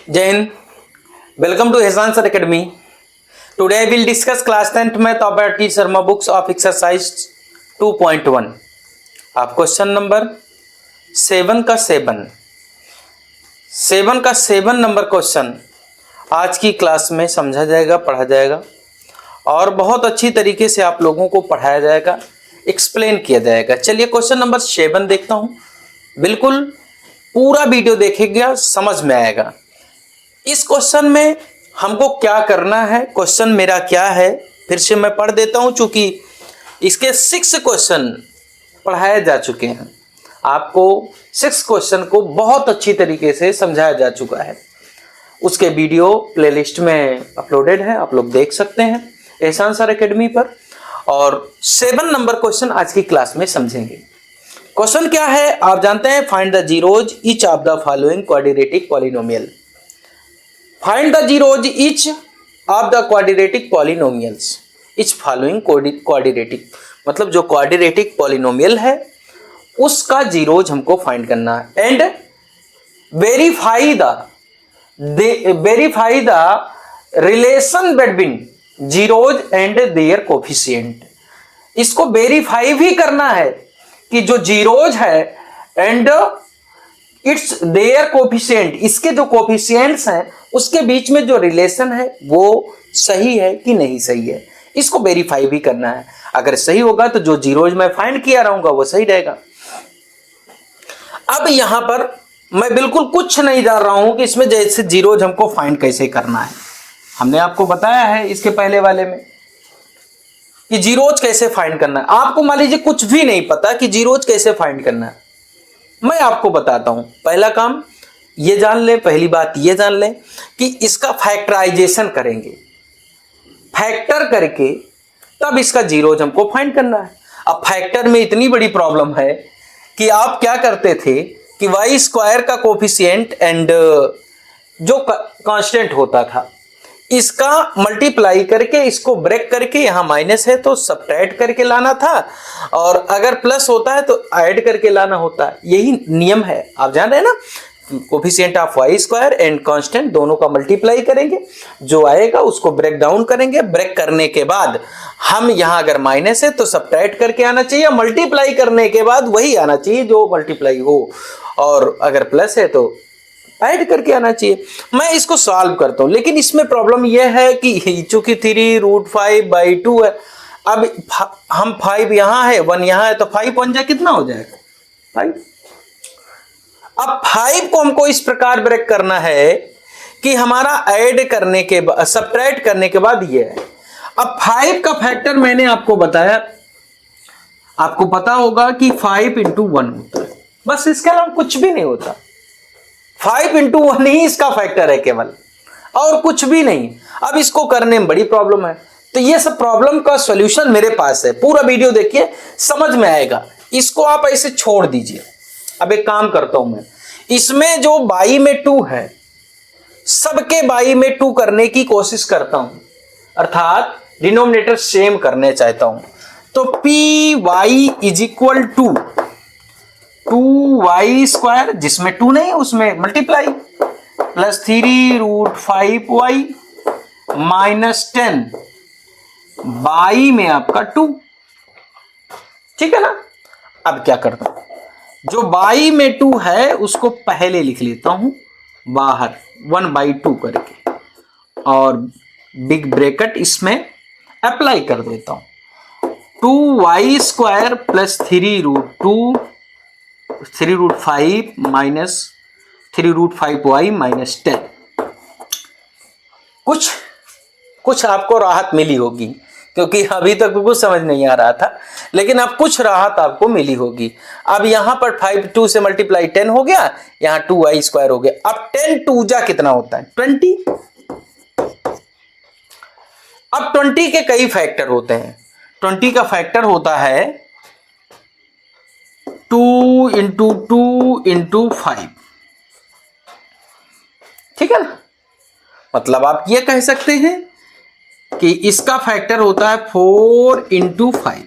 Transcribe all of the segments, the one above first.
जय Hind. Welcome to एहसान sir academy. Today I will discuss class 10th math of T Sharma books of exercise 2.1। आप question number 7 का 7 number question आज की class में समझा जाएगा, पढ़ा जाएगा और बहुत अच्छी तरीके से आप लोगों को पढ़ाया जाएगा, एक्सप्लेन किया जाएगा। चलिए क्वेश्चन नंबर 7 देखता हूँ। बिल्कुल पूरा वीडियो देखेगा, समझ में आएगा। इस क्वेश्चन में हमको क्या करना है, क्वेश्चन मेरा क्या है, फिर से मैं पढ़ देता हूं। चूंकि इसके 6 क्वेश्चन पढ़ाए जा चुके हैं, आपको 6 क्वेश्चन को बहुत अच्छी तरीके से समझाया जा चुका है। उसके वीडियो प्लेलिस्ट में अपलोडेड है, आप लोग देख सकते हैं एहसान सर अकेडमी पर। और 7 नंबर क्वेश्चन आज की क्लास में समझेंगे। क्वेश्चन क्या है आप जानते हैं। Find the zeros each of the following quadratic polynomial. Find the zeros each of the quadratic polynomials. Each following quadratic मतलब जो क्वाड्रेटिक पॉलिनोमियल है उसका जीरोज हमको फाइंड करना है। And verify the relation between zeros and their coefficient. इसको verify भी करना है कि जो जीरोज है एंड इट्स देयर कोफिशिएंट, इसके जो कोफिशिएंट्स हैं उसके बीच में जो रिलेशन है वो सही है कि नहीं सही है, इसको वेरीफाई भी करना है। अगर सही होगा तो जो जीरोज मैं फाइंड किया रहूंगा वो सही रहेगा। अब यहां पर मैं बिल्कुल कुछ नहीं जान रहा हूं कि इसमें जैसे जीरोज हमको फाइंड कैसे करना है। हमने आपको बताया है इसके पहले वाले में कि जीरोज कैसे फाइंड करना है। आपको मान लीजिए कुछ भी नहीं पता कि जीरोज कैसे फाइंड करना है, मैं आपको बताता हूं। पहला काम ये जान लें, पहली बात ये जान लें कि इसका फैक्टराइजेशन करेंगे, फैक्टर करके तब इसका जीरोज हमको फाइंड करना है। अब फैक्टर में इतनी बड़ी प्रॉब्लम है कि आप क्या करते थे कि वाई स्क्वायर का कोफिशिएंट एंड जो कांस्टेंट होता था इसका मल्टीप्लाई करके इसको ब्रेक करके, यहां माइनस है तो सब्ट्रैक्ट करके लाना था और अगर प्लस होता है तो ऐड करके लाना होता है। यही नियम है, आप जान रहे हैं ना। Coefficient of Y square and constant दोनों का मल्टीप्लाई करेंगे, जो आएगा उसको ब्रेक डाउन करेंगे। ब्रेक करने के बाद हम यहां अगर माइनस है तो सब्ट्रैक्ट करके आना चाहिए, मल्टीप्लाई करने के बाद वही आना चाहिए जो मल्टीप्लाई हो, और अगर प्लस है तो ऐड करके आना चाहिए। मैं इसको सॉल्व करता हूं, लेकिन इसमें प्रॉब्लम यह है कि चूंकि 3√5/2 है। अब हम 5 यहां है, 1 यहां है, तो 5 1 जा कितना हो जाएगा 5। अब 5 को हमको इस प्रकार ब्रेक करना है कि हमारा ऐड करने के बाद, सब्ट्रैक्ट करने के बाद ये है। अब 5 का फैक्टर मैंने आपको बताया, आपको पता होगा कि 5 × 1 होता है, बस इसके अलावा कुछ भी नहीं होता। 5 × 1 ही इसका फैक्टर है केवल, और कुछ भी नहीं। अब इसको करने में बड़ी प्रॉब्लम है, तो ये सब प्रॉब्लम का सॉल्यूशन मेरे पास है। पूरा वीडियो देखिए, समझ में आएगा। इसको आप ऐसे छोड़ दीजिए। अब एक काम करता हूं मैं, इसमें जो बाई में 2 है सबके बाई में 2 करने की कोशिश करता हूं, अर्थात डिनोमिनेटर सेम करने चाहता हूं। तो py = 2y² जिसमें 2 नहीं उसमें मल्टीप्लाई प्लस 3√5y -10 बाई में आपका 2। ठीक है ना। अब क्या करता हूं, जो बाई में 2 है उसको पहले लिख लेता हूं बाहर 1/2 करके, और बिग ब्रैकेट इसमें अप्लाई कर देता हूं। 2y² plus 3√5 minus 3√5y -10। कुछ आपको राहत मिली होगी, क्योंकि अभी तक कुछ समझ नहीं आ रहा था, लेकिन अब कुछ राहत आपको मिली होगी। अब यहां पर 5 2 से मल्टीप्लाई 10 हो गया, यहां 2y² हो गया। अब 10 2 जा कितना होता है 20। अब 20 के कई फैक्टर होते हैं। 20 का फैक्टर होता है 2 × 2 × 5। ठीक है ना। मतलब आप ये कह सकते हैं कि इसका फैक्टर होता है 4 × 5।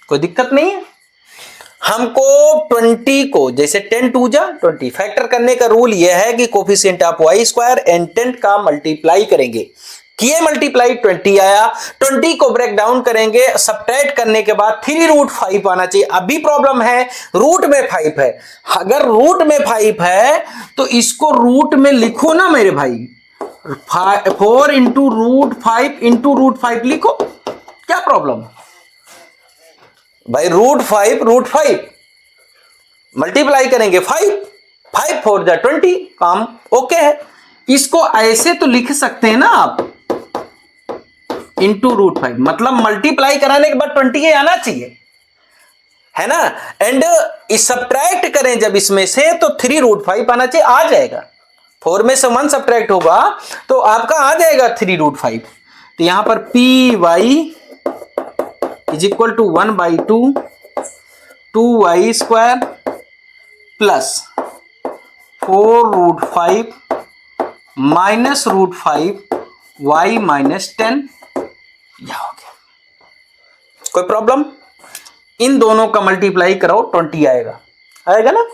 कोई दिक्कत नहीं है। हमको 20 को जैसे 10 टू जा 20 फैक्टर करने का रूल यह है कि coefficient of Y square and 10 का मल्टीप्लाई करेंगे, किए मल्टीप्लाई 20 आया, 20 को ब्रेक डाउन करेंगे, सब्ट्रैक्ट करने के बाद 3√5 आना चाहिए। अभी प्रॉब्लम है रूट में 5 है, अगर रूट में 5 है तो इसको रूट में लिखो ना मेरे भाई, 4 इंटू √5 लिखो, क्या प्रॉब्लम भाई। √5 मल्टीप्लाई करेंगे 5 4 जा 20, काम ओके है। इसको ऐसे तो लिख सकते हैं ना आप, इंटू √5 मतलब मल्टीप्लाई कराने के बाद 20 आना चाहिए, है ना। एंड इस सब्ट्रैक्ट करें जब इसमें से तो 3√5 आना चाहिए, आ जाएगा। 4 में से 1 सब्ट्रैक्ट होगा तो आपका आ जाएगा 3√5। तो यहां पर py is equal to 1/2 2y square plus 4√5 minus √5 y minus 10, यह हो गया। कोई प्रॉब्लम? इन दोनों का मल्टीप्लाई करो 20 आएगा ना।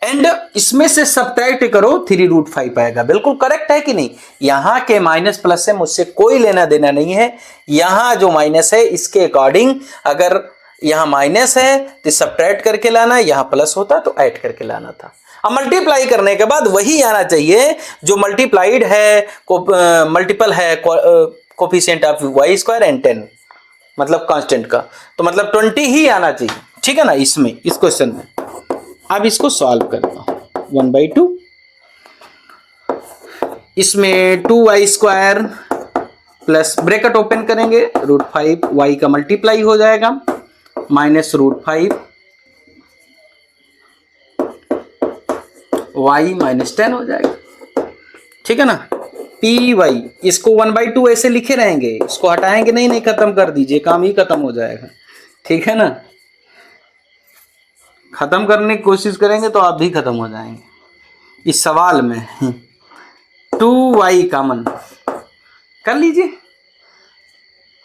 एंड इसमें से सब्ट्रैक्ट करो 3√5 आएगा। बिल्कुल करेक्ट है कि नहीं? यहां के माइनस प्लस से मुझसे कोई लेना देना नहीं है। यहां जो माइनस है इसके अकॉर्डिंग, अगर यहां माइनस है तो सब्ट्रैक्ट करके लाना, यहां प्लस होता तो ऐड करके लाना था। अब मल्टीप्लाई करने के बाद वही आना चाहिए जो मल्टीप्लाइड है, मल्टीपल है coefficient of Y square and 10 मतलब कांस्टेंट का, तो मतलब 20 ही आना चाहिए, ठीक है ना। इसमें इस क्वेश्चन में अब इसको सॉल्व करता हूं। 1/2 इसमें 2y square plus bracket open करेंगे √5 y का मल्टीप्लाई हो जाएगा माइनस √5 y माइनस 10 हो जाएगा, ठीक है ना। py इसको 1/2 ऐसे लिखे रहेंगे, इसको हटाएंगे नहीं, खत्म कर दीजिए, काम ही खत्म हो जाएगा, ठीक है ना। खत्म करने की कोशिश करेंगे तो आप भी खत्म हो जाएंगे। इस सवाल में 2y कॉमन कर लीजिए,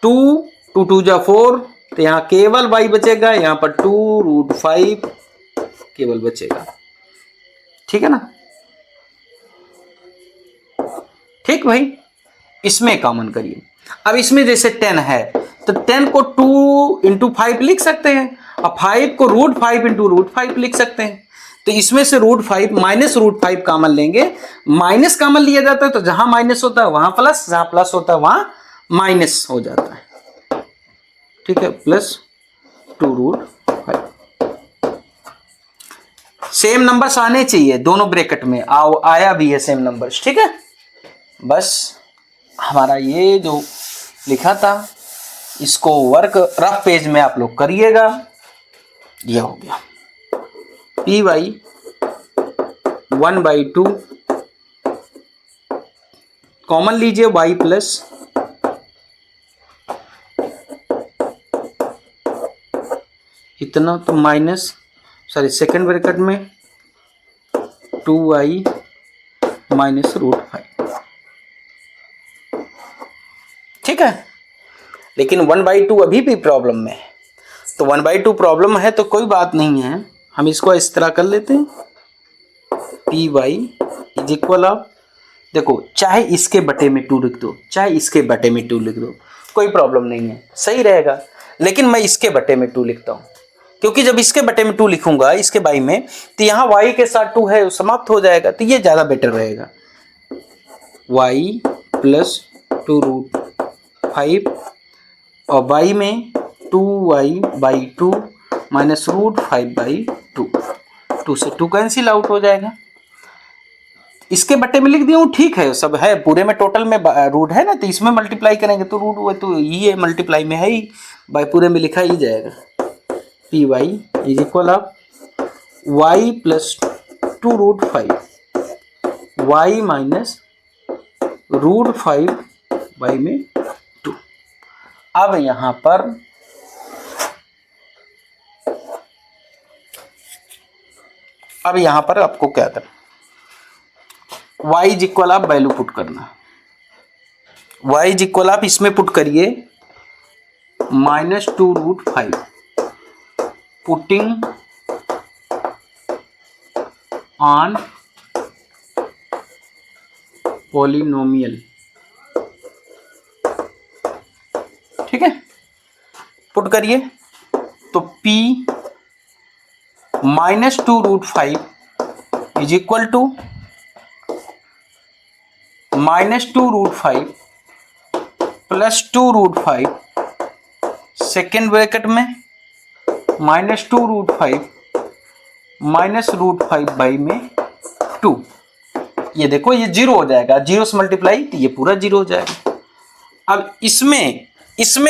2 2 जा 4 तो यहां केवल y बचेगा, यहां पर 2√5 केवल बचेगा, ठीक है ना। ठीक भाई, इसमें कॉमन करिए। अब इसमें जैसे 10 है तो 10 को 2 इंटू 5 लिख सकते हैं, और 5 को √5 इंटू √5 लिख सकते हैं। तो इसमें से √5 माइनस √5 कॉमन लेंगे, माइनस कॉमन लिया जाता है तो जहां माइनस होता है वहां प्लस, जहां प्लस होता है वहां माइनस हो जाता है, ठीक है। प्लस 2√5 सेम नंबर्स आने चाहिए दोनों ब्रैकेट में, आया भी है सेम नंबर्स, ठीक है। बस हमारा ये जो लिखा था इसको वर्क रफ पेज में आप लोग करिएगा। यह हो गया py 1/2 कॉमन लीजिए y प्लस इतना तो माइनस सेकंड ब्रैकेट में 2y माइनस √5, ठीक है। लेकिन 1/2 अभी भी प्रॉब्लम में है, तो 1/2 प्रॉब्लम है तो कोई बात नहीं है, हम इसको इस तरह कर लेते हैं। py इज इक्वल ऑफ, देखो चाहे इसके बटे में 2 लिख दो, चाहे इसके बटे में 2 लिख दो, कोई प्रॉब्लम नहीं है, सही रहेगा। लेकिन मैं इसके बटे में 2 लिखता हूँ, क्योंकि जब इसके बटे में 2 लिखूंगा इसके बाई में, तो यहाँ y के साथ 2 है समाप्त हो जाएगा, तो ये ज़्यादा बेटर रहेगा। y प्लस 2√5 और y में 2y/2 माइनस √5/2, 2 से 2 कैंसिल आउट हो जाएगा। इसके बट्टे में लिख दिया हूँ, ठीक है, सब है पूरे में, टोटल में रूट है ना, तो इसमें मल्टीप्लाई करेंगे तो रूट हुआ तो ये मल्टीप्लाई में है ही, बाई पूरे में लिखा ही जाएगा। py is equal of y plus 2√5 y minus √5 में 2। अब यहां पर आपको क्या करना, y इज इक्वल आप वैल्यू पुट करना, y इज इक्वल आप इसमें पुट करिए -2√5 पुटिंग ऑन पॉलिनोमियल, ठीक है, पुट करिए तो p -2√5 is equal to -2√5 plus 2√5 second bracket में -2√5 -√5 बाई में 2। ये देखो ये जीरो हो जाएगा, जीरो से मल्टीप्लाई तो ये पूरा जीरो हो जाएगा। अब इसमें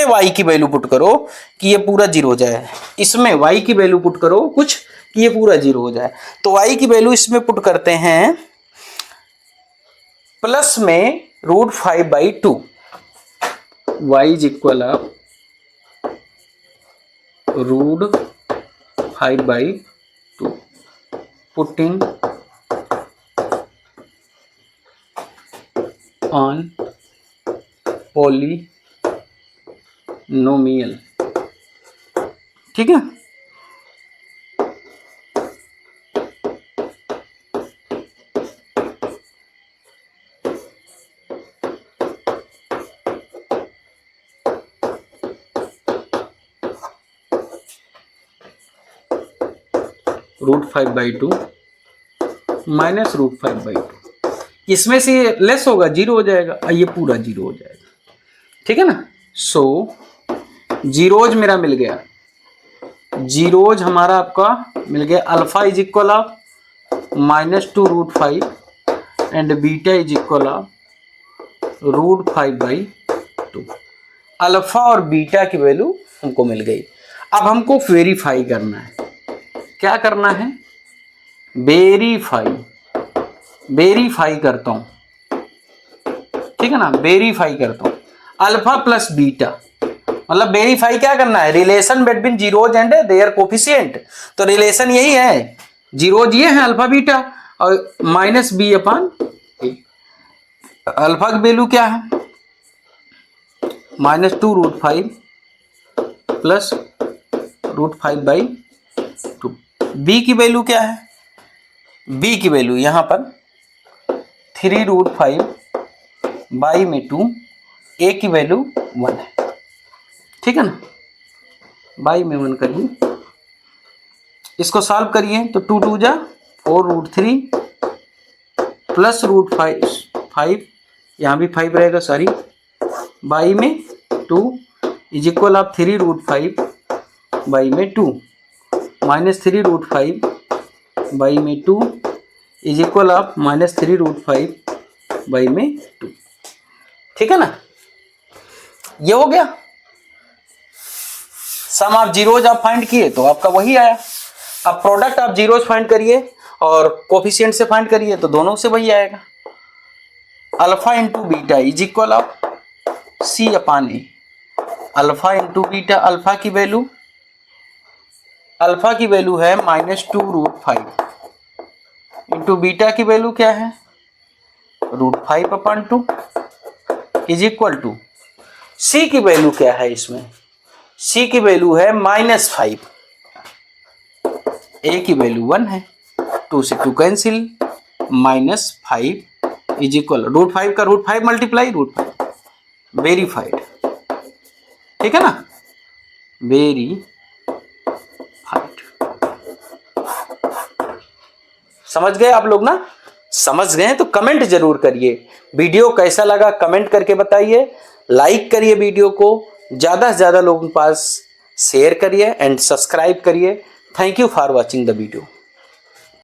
y की वैल्यू पुट करो कि ये पूरा जीरो हो जाए, इसमें y की वैल्यू पुट करो कुछ कि ये पूरा जीरो हो जाए। तो y की वैल्यू इसमें पुट करते हैं प्लस में √5/2, y is equal of √5/2 putting on polynomial, ठीक है। √5/2 माइनस √5/2, इसमें से लेस होगा, जीरो हो जाएगा, ये पूरा जीरो हो जाएगा, ठीक है ना। सो जीरोज मेरा मिल गया, जीरोज हमारा आपका मिल गया। Alpha is equal of -2√5 and beta is equal of √5/2। Alpha और बीटा की वैल्यू हमको मिल गई। अब हमको वेरीफाई करना है। क्या करना है? वेरीफाई करता हूं, ठीक है ना, वेरीफाई करता हूं अल्फा प्लस बीटा, मतलब वेरीफाई क्या करना है? Relation between zeros and their coefficient. तो रिलेशन यही है, जीरोज ये है अल्फा बीटा और -b/a। अल्फा की वैल्यू क्या है? -2√5 प्लस √5/2। बी की वैल्यू क्या है? बी की वैल्यू यहां पर 3√5/2, ए की वैल्यू 1 है, ठीक है ना। बाई में 1 करिए, इसको सॉल्व करिए तो 2 2 जा 4√3 प्लस √5, यहाँ भी 5 रहेगा, सॉरी, बाई में 2 is equal of 3√5/2 minus 3√5/2 is equal of -3√5/2, ठीक है ना। ये हो गया सम आप जीरोज आप फाइंड किए तो आपका वही आया। अब प्रोडक्ट आप जीरोज फाइंड करिए और कोफिशिएंट से फाइंड करिए तो दोनों से वही आएगा। Alpha into beta is equal of C/A। Alpha into beta, alpha की वैल्यू है -2√5 इंटू बीटा की वैल्यू क्या है? √5/2 इज इक्वल टू C की वैल्यू क्या है इसमें? C की वैल्यू है -5, A की वैल्यू 1 है, 2 से 2 कैंसिल, -5 इज इक्वल √5 का √5 मल्टीप्लाई √5, वेरीफाइड, ठीक है ना, वेरीफाइड। समझ गए आप लोग ना? समझ गए तो कमेंट जरूर करिए। वीडियो कैसा लगा कमेंट करके बताइए, लाइक करिए, वीडियो को ज़्यादा से ज़्यादा लोगों के पास शेयर करिए एंड सब्सक्राइब करिए। Thank you for watching the video.